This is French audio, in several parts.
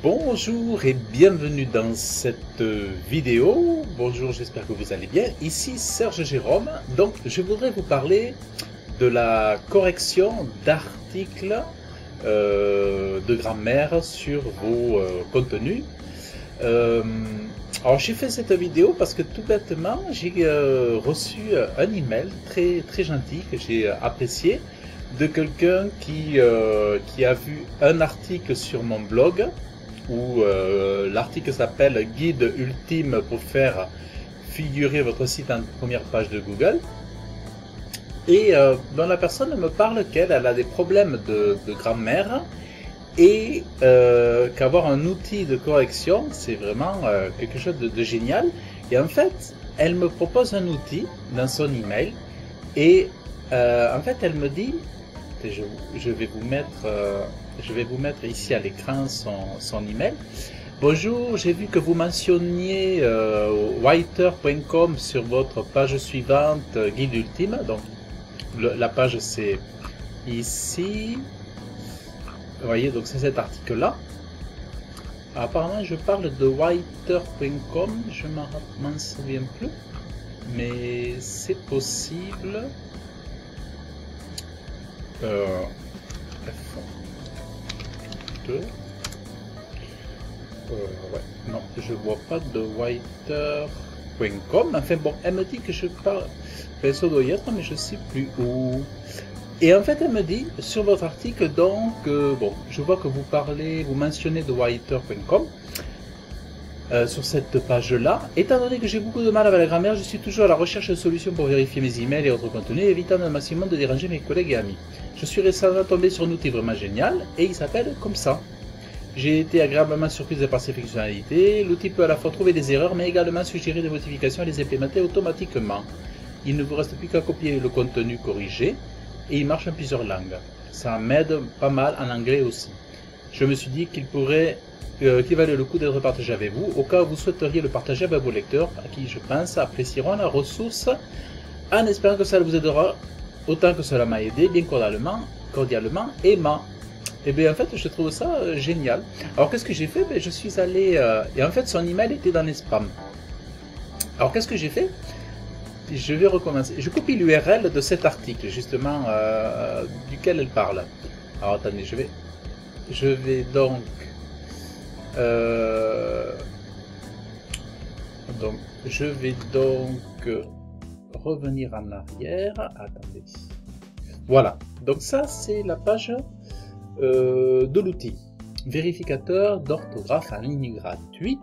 Bonjour et bienvenue dans cette vidéo. Bonjour, j'espère que vous allez bien. Ici Serge Jérôme. Donc, je voudrais vous parler de la correction d'articles de grammaire sur vos contenus. Alors, j'ai fait cette vidéo parce que tout bêtement, j'ai reçu un email très gentil que j'ai apprécié de quelqu'un qui a vu un article sur mon blog où l'article s'appelle « Guide ultime pour faire figurer votre site en première page de Google ». Et dont la personne me parle qu'elle a des problèmes de grammaire et qu'avoir un outil de correction, c'est vraiment quelque chose de génial. Et en fait, elle me propose un outil dans son email et en fait, elle me dit, je vais vous mettre ici à l'écran son email. Bonjour, j'ai vu que vous mentionniez writer.com sur votre page suivante, guide ultime. Donc la page c'est ici. Vous voyez, donc c'est cet article-là. Apparemment, je parle de writer.com, je m'en souviens plus, mais c'est possible. F2. Ouais, non, je vois pas de writer.com. Enfin bon, elle me dit que je parle. Enfin, ça doit y être, mais je sais plus où. Et en fait, elle me dit sur votre article, donc, bon, je vois que vous mentionnez de writer.com. Sur cette page-là, étant donné que j'ai beaucoup de mal avec la grammaire, je suis toujours à la recherche de solutions pour vérifier mes emails et autres contenus, évitant un maximum de déranger mes collègues et amis. Je suis récemment tombé sur un outil vraiment génial et il s'appelle comme ça. J'ai été agréablement surprise par ses fonctionnalités. L'outil peut à la fois trouver des erreurs, mais également suggérer des modifications et les implémenter automatiquement. Il ne vous reste plus qu'à copier le contenu corrigé et il marche en plusieurs langues. Ça m'aide pas mal en anglais aussi. Je me suis dit qu'il valait le coup d'être partagé avec vous, au cas où vous souhaiteriez le partager avec vos lecteurs, à qui je pense apprécieront la ressource, en espérant que ça vous aidera autant que cela m'a aidé, bien cordialement, Emma. Et bien en fait, je trouve ça génial. Alors qu'est-ce que j'ai fait? Je suis allé, et en fait son email était dans les spams. Alors qu'est-ce que j'ai fait? Je vais recommencer. Je copie l'URL de cet article, justement, duquel elle parle. Alors attendez, je vais donc je vais donc revenir en arrière. Attendez. Voilà. Donc ça, c'est la page de l'outil. Vérificateur d'orthographe en ligne gratuit.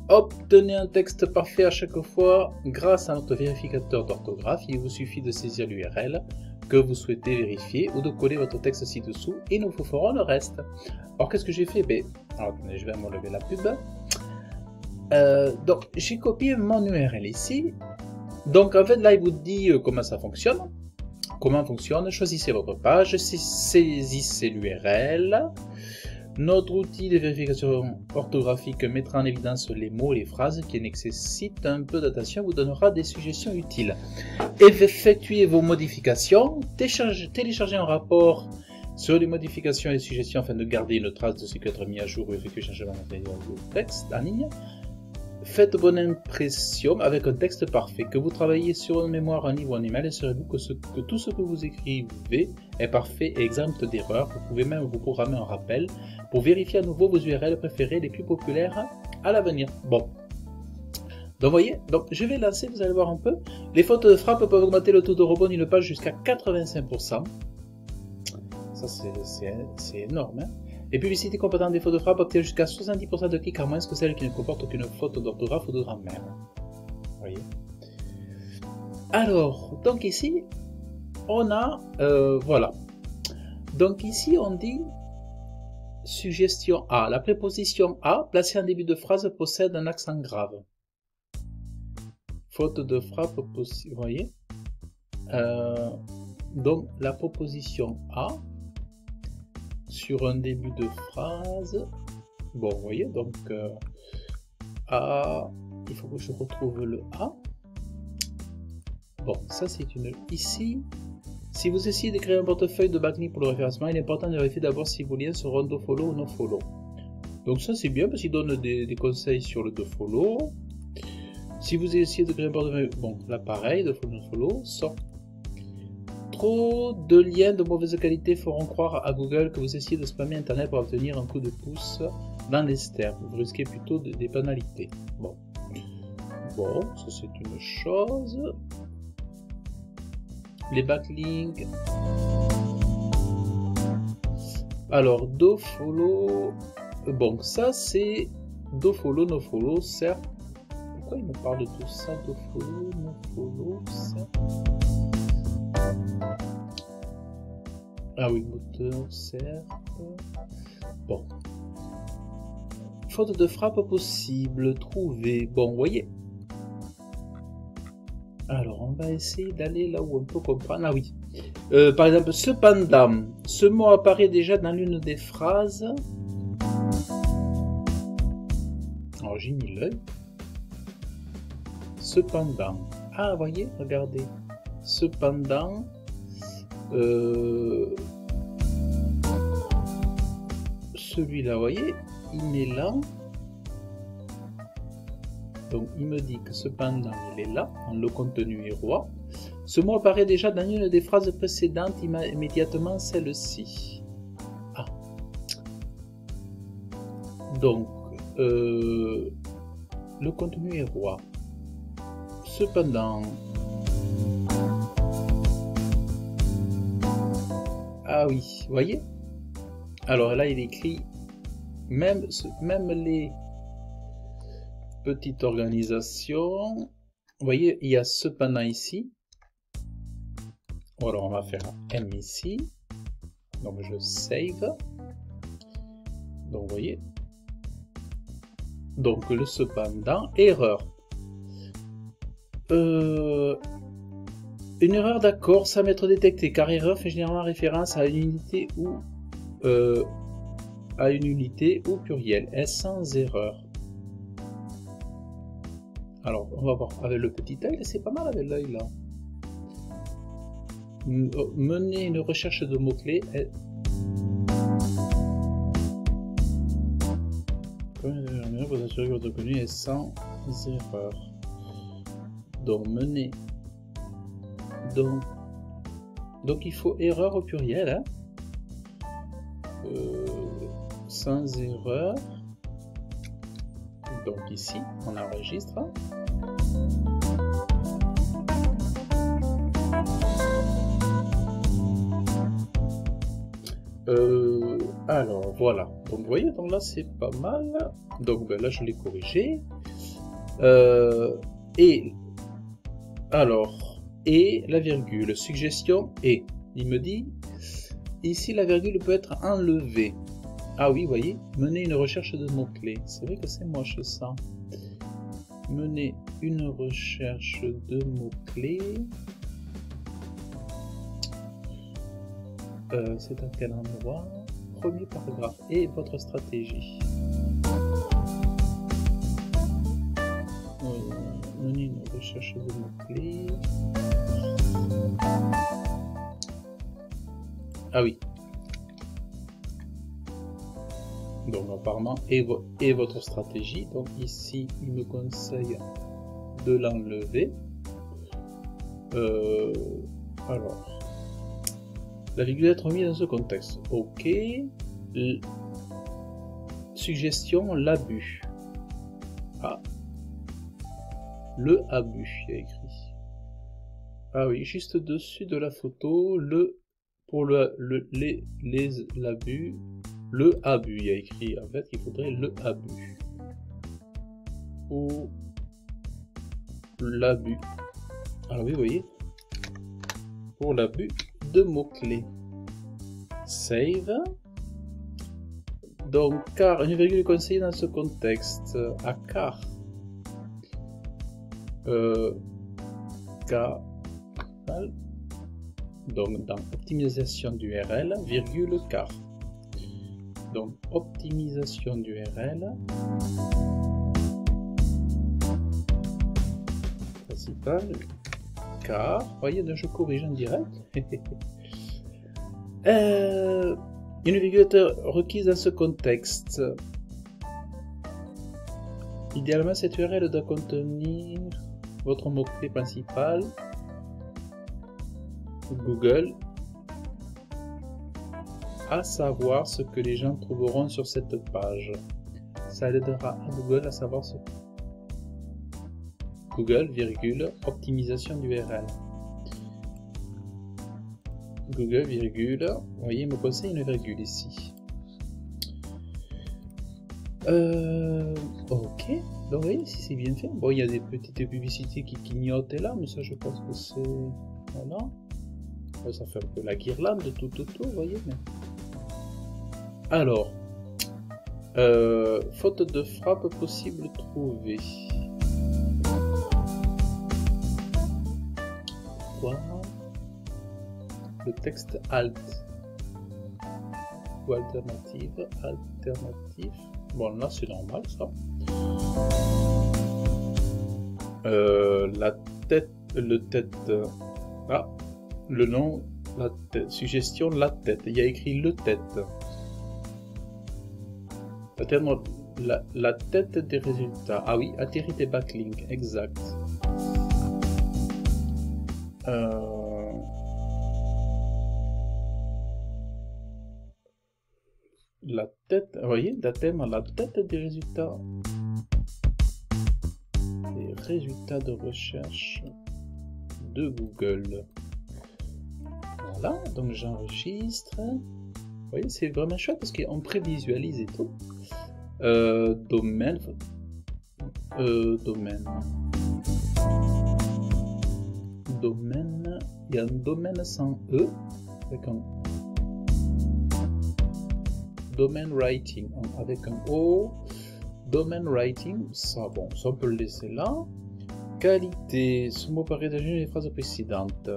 Obtenez un texte parfait à chaque fois grâce à notre vérificateur d'orthographe. Il vous suffit de saisir l'URL que vous souhaitez vérifier ou de coller votre texte ci-dessous et nous vous ferons le reste. Alors qu'est-ce que j'ai fait? Alors, attendez, je vais m'enlever la pub. Donc j'ai copié mon URL ici. Donc en fait là il vous dit comment ça fonctionne. Comment fonctionne? Choisissez votre page, saisissez l'URL. Notre outil de vérification orthographique mettra en évidence les mots et les phrases qui nécessitent un peu d'attention, vous donnera des suggestions utiles. Effectuez vos modifications, téléchargez un rapport sur les modifications et les suggestions afin de garder une trace de ce qui peut être mis à jour ou effectuer changement de texte en ligne. Faites bonne impression avec un texte parfait. Que vous travaillez sur une mémoire, un livre, un email, assurez-vous que tout ce que vous écrivez est parfait et exempt d'erreurs. Vous pouvez même vous programmer un rappel pour vérifier à nouveau vos URL préférées les plus populaires à l'avenir. Bon. Donc vous voyez, donc je vais lancer, vous allez voir un peu. Les fautes de frappe peuvent augmenter le taux de rebond d'une page jusqu'à 85%. Ça c'est énorme. Hein. Les publicités comportant des fautes de frappe obtiennent jusqu'à 70% de clics en moins que celles qui ne comportent aucune faute d'orthographe ou de grammaire. Vous voyez. Alors, donc ici, on a, voilà. Donc ici, on dit suggestion A. La préposition A, placée en début de phrase, possède un accent grave. Faute de frappe possible, vous voyez. Donc la proposition A sur un début de phrase. Bon, vous voyez, donc A, il faut que je retrouve le A. Bon, ça c'est une ici. Si vous essayez de créer un portefeuille de backlink pour le référencement, il est important de vérifier d'abord si vos liens seront nofollow ou nofollow. Donc ça c'est bien parce qu'il donne des conseils sur le dofollow. Si vous essayez de créer un portefeuille, bon là pareil, dofollow, sort. Trop de liens de mauvaise qualité feront croire à Google que vous essayez de spammer Internet pour obtenir un coup de pouce dans les stères. Vous risquez plutôt des pénalités. Bon, ça c'est une chose. Les backlinks. Alors, dofollow. Bon, ça c'est dofollow, nofollow, certes. Pourquoi il me parle de tout ça? Dofollow, nofollow, certes. Ah oui, moteur, certes. Bon. Faute de frappe possible, trouver. Bon, vous voyez. Alors, on va essayer d'aller là où on peut comprendre. Ah oui. Par exemple, cependant, ce mot apparaît déjà dans l'une des phrases. Alors, j'ai mis l'œil. Cependant. Ah, vous voyez, regardez. Cependant. Celui-là, vous voyez, il est là. Donc, il me dit que cependant, il est là, le contenu est roi. Ce mot apparaît déjà dans une des phrases précédentes, immédiatement celle-ci. Ah. Donc, le contenu est roi. Cependant... Ah oui, vous voyez? Alors là, il écrit même les petites organisations. Vous voyez, il y a cependant ici. Alors on va faire un M ici. Donc je save. Donc vous voyez. Donc le cependant, erreur. Une erreur d'accord sans être détectée, car erreur fait généralement référence à une unité ou pluriel. Est-ce sans erreur? Alors, on va voir avec le petit œil, c'est pas mal avec l'œil là. Mener une recherche de mots-clés. Vous assurez que votre contenu est sans erreur. Donc, mener. Donc il faut erreur au pluriel, hein. Sans erreur. Donc ici, on enregistre. Alors voilà. Donc vous voyez, donc là c'est pas mal. Donc ben, là je l'ai corrigé. Et alors. Et la virgule, suggestion et. Il me dit, ici la virgule peut être enlevée. Ah oui, vous voyez, mener une recherche de mots-clés. C'est vrai que c'est moche ça. Mener une recherche de mots-clés. C'est à quel endroit? Premier paragraphe. Et votre stratégie. Mener une recherche de mots-clés. Ah oui. Donc apparemment, et votre stratégie. Donc ici, il me conseille de l'enlever. Alors, la virgule est remise dans ce contexte. Ok. Suggestion, l'abus. Ah. Le abus, il y a écrit. Ah oui, juste dessus de la photo, pour l'abus, le abus, il y a écrit, en fait, il faudrait le abus. Ou l'abus. Alors oui, vous voyez, pour l'abus de mots-clés. Save. Donc, car, une virgule conseillée dans ce contexte, à car. Car. Donc dans optimisation d'URL, virgule car. Donc optimisation d'URL. Principal car. Voyez, je corrige en direct. Une virgule requise dans ce contexte. Idéalement, cette URL doit contenir votre mot-clé principal, Google, à savoir ce que les gens trouveront sur cette page. Ça aidera à Google à savoir ce que... Google, virgule, optimisation d'URL. Google, virgule, vous voyez, il me conseille une virgule ici. Ok, donc vous voyez, si c'est bien fait. Bon, il y a des petites publicités qui clignotent là, mais ça je pense que c'est... Voilà. Bon, ça fait un peu la guirlande, tout, vous voyez. Mais... Alors, faute de frappe possible trouvée. Quoi? Le texte alt. Ou alternative, alternatif. Bon, là c'est normal ça. La tête, le tête. Ah, le nom, la tête. Suggestion, la tête. Il y a écrit le tête. La tête des résultats. Ah oui, atterrit des backlinks, exact. La tête, vous voyez, d'atteindre la tête des résultats. Les résultats de recherche de Google. Voilà, donc j'enregistre. Vous voyez, c'est vraiment chouette parce qu'on prévisualise et tout. Domaine. Domaine. Domaine. Il y a un domaine sans E. Avec un domaine writing. Avec un O. Domaine writing. Ça, bon, ça on peut le laisser là. Qualité. Ce mot paraît dans les phrases précédentes.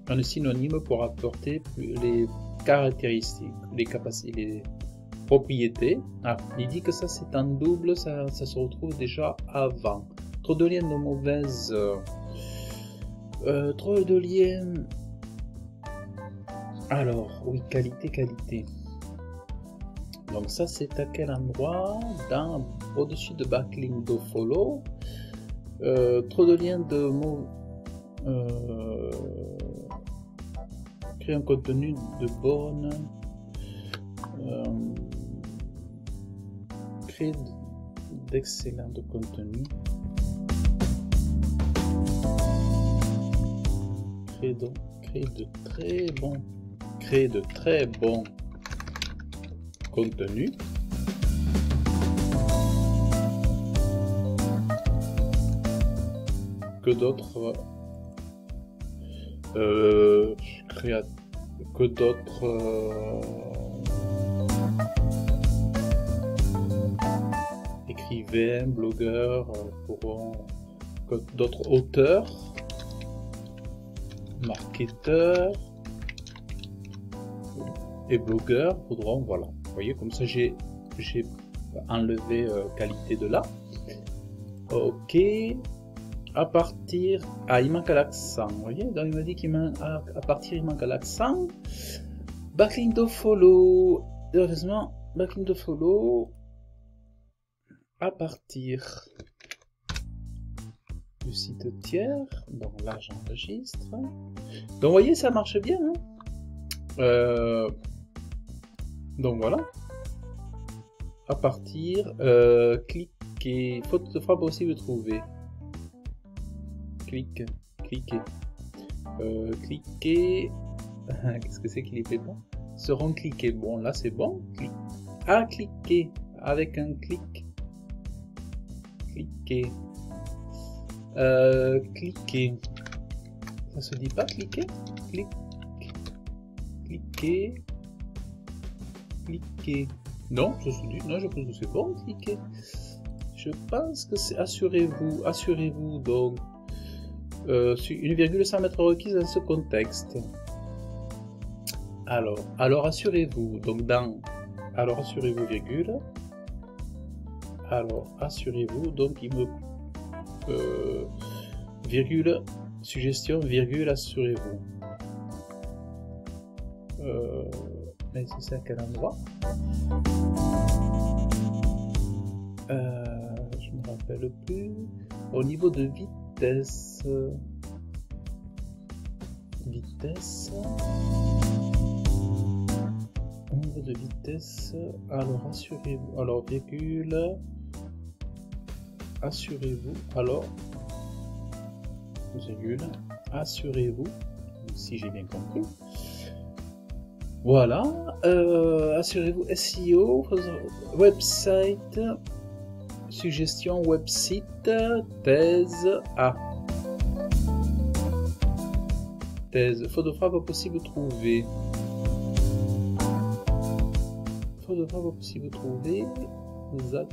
Un synonyme pour apporter les caractéristiques, les capacités, les propriétés. Ah, il dit que ça c'est en double, ça se retrouve déjà avant. Trop de liens de mauvaise. Trop de liens. Alors, oui, qualité. Donc ça c'est à quel endroit? Dans au-dessus de backlink do follow. Trop de liens de mots. Créer un contenu de borne. Créer d'excellent contenu. Créer de très bons contenus. Que d'autres écrivains, blogueurs pourront, que d'autres auteurs, marketeurs et blogueurs voudront, voilà. Vous voyez, comme ça j'ai enlevé qualité de là. Ok. À partir... Ah, il manque l'accent, vous voyez? Donc il m'a dit qu'il manque... À partir, il manque l'accent. Backlink do follow. Heureusement, backlink do follow. À partir du site tiers. Donc là, j'enregistre. Donc vous voyez, ça marche bien. Hein, donc voilà. À partir... cliquez. Faute de frappe possible trouver. Cliquez. Cliquez. Qu'est-ce que c'est qu'il est bon? Seront cliqués. Bon, là c'est bon. Ah, cliquer. Avec un clic. Cliquer. Cliquer. Ça se dit pas cliquer? Cliquer. Cliquer. Non, ça se dit. Non, je pense que c'est bon. Cliquer. Je pense que c'est assurez-vous donc. Une virgule sans mettre requise dans ce contexte. Alors assurez-vous, donc dans, alors assurez-vous virgule, alors assurez-vous, donc il me, virgule, suggestion, virgule, assurez-vous. Mais c'est à quel endroit? Je me me rappelle plus. Au niveau de vitesse. Vitesse. Au niveau de vitesse. Alors assurez-vous. Alors virgule. Assurez-vous. Alors. Virgule. Assurez-vous. Si j'ai bien compris. Voilà, assurez-vous SEO, website, suggestion, website, thèse A. Thèse, faute de frappe possible trouver. Faute de frappe possible trouver. Zat.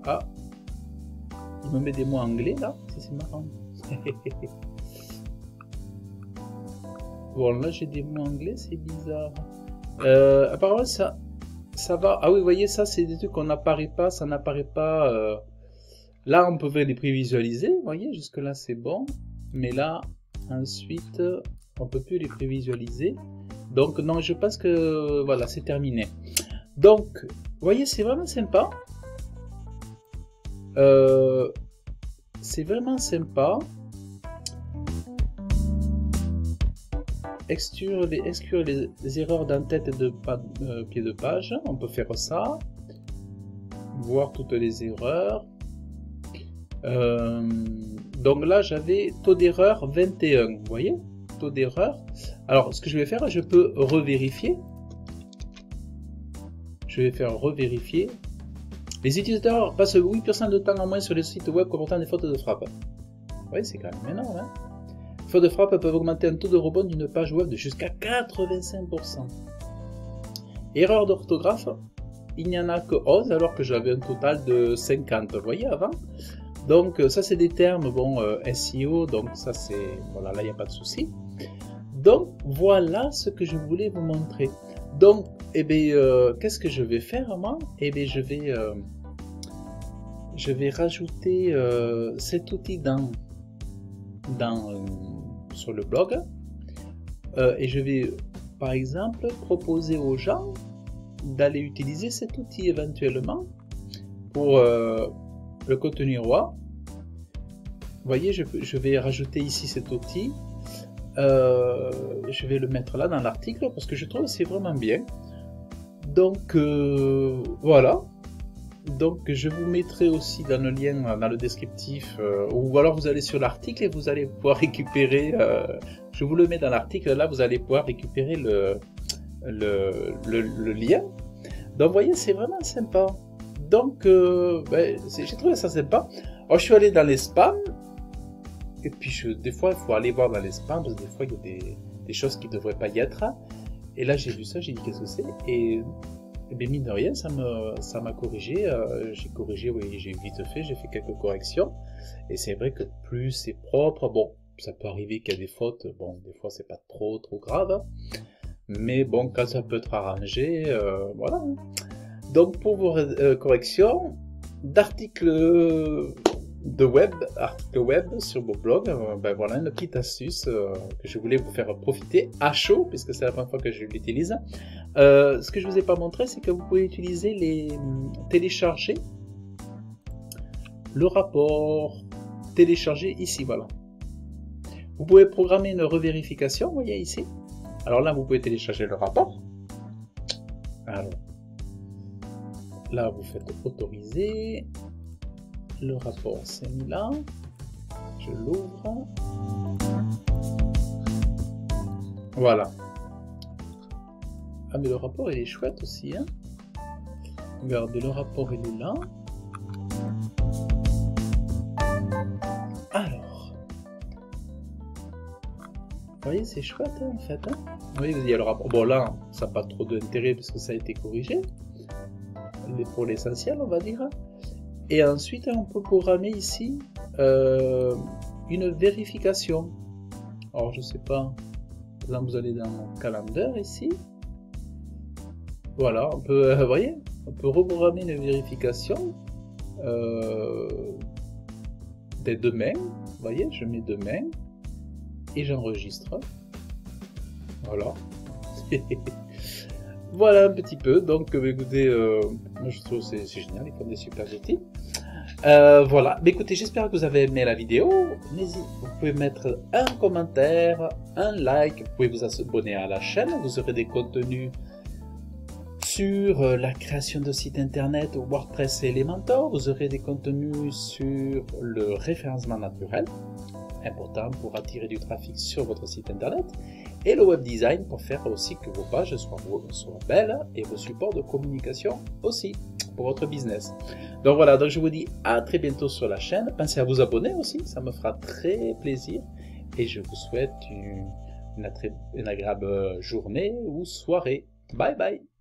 Ah. Il me met des mots anglais là, c'est marrant. Bon, là j'ai des mots anglais, c'est bizarre. Apparemment ça va. Ah oui, vous voyez, ça c'est des trucs qu'on n'apparaît pas, ça n'apparaît pas. Là on peut les prévisualiser, vous voyez, jusque là c'est bon. Mais là, ensuite, on peut plus les prévisualiser. Donc non, je pense que voilà, c'est terminé. Donc, vous voyez, c'est vraiment sympa. C'est vraiment sympa. Exclure les erreurs d'en-tête et de pied de page, on peut faire ça, voir toutes les erreurs. Donc là j'avais taux d'erreur 21, vous voyez, taux d'erreur. Alors ce que je vais faire, je peux revérifier. Je vais faire revérifier. Les utilisateurs passent 8% de temps en moins sur les sites web comportant des fautes de frappe. Oui, c'est quand même énorme, hein. Les fautes de frappe peuvent augmenter un taux de rebond d'une page web de jusqu'à 85%. Erreur d'orthographe, il n'y en a que 11 alors que j'avais un total de 50, vous voyez, avant. Donc ça c'est des termes, bon, SEO, donc ça c'est, voilà, là il n'y a pas de souci. Donc voilà ce que je voulais vous montrer. Donc, eh bien, qu'est-ce que je vais faire moi? Eh bien, je vais rajouter cet outil sur le blog et je vais par exemple proposer aux gens d'aller utiliser cet outil éventuellement pour le contenu roi. Vous voyez, je vais rajouter ici cet outil, je vais le mettre là dans l'article parce que je trouve que c'est vraiment bien. Donc voilà. Donc je vous mettrai aussi dans le lien, dans le descriptif, ou alors vous allez sur l'article et vous allez pouvoir récupérer, je vous le mets dans l'article, là vous allez pouvoir récupérer le lien. Donc vous voyez, c'est vraiment sympa. Donc j'ai trouvé ça sympa. Alors je suis allé dans les spams, et puis des fois il faut aller voir dans les spams, parce que des fois il y a des choses qui ne devraient pas y être. Et là j'ai vu ça, j'ai dit qu'est-ce que c'est, et bien mine de rien, ça m'a corrigé, j'ai corrigé, oui, j'ai vite fait, j'ai fait quelques corrections, et c'est vrai que plus c'est propre, bon, ça peut arriver qu'il y a des fautes, bon, des fois c'est pas trop grave, mais bon, quand ça peut être arrangé, voilà. Donc pour vos corrections d'articles articles web sur mon blog, ben voilà une petite astuce que je voulais vous faire profiter à chaud, puisque c'est la première fois que je l'utilise. Ce que je vous ai pas montré, c'est que vous pouvez utiliser télécharger le rapport, télécharger ici, voilà. Vous pouvez programmer une revérification, vous voyez ici. Alors là, vous pouvez télécharger le rapport. Alors, là, vous faites autoriser. Le rapport, c'est mis là. Je l'ouvre. Voilà. Ah, mais le rapport, il est chouette aussi, hein. Regardez, le rapport, il est là. Alors. Vous voyez, c'est chouette, hein, en fait, hein. Oui, il y a le rapport. Bon, là, ça n'a pas trop d'intérêt parce que ça a été corrigé. Pour l'essentiel, on va dire. Et ensuite, on peut programmer ici une vérification. Alors, je sais pas. Là, vous allez dans Calendar ici. Voilà, on peut, vous voyez, on peut reprogrammer une vérification dès demain. Vous voyez, je mets demain et j'enregistre. Voilà. Voilà un petit peu. Donc, écoutez, moi je trouve que c'est génial, ils font des super outils. Voilà, mais écoutez, j'espère que vous avez aimé la vidéo. Vous pouvez mettre un commentaire, un like, vous pouvez vous abonner à la chaîne, vous aurez des contenus sur la création de sites internet, WordPress et Elementor, vous aurez des contenus sur le référencement naturel, important pour attirer du trafic sur votre site internet, et le web design pour faire aussi que vos pages soient belles et vos supports de communication aussi pour votre business. Donc voilà, donc je vous dis à très bientôt sur la chaîne. Pensez à vous abonner aussi, ça me fera très plaisir. Et je vous souhaite une agréable journée ou soirée. Bye bye.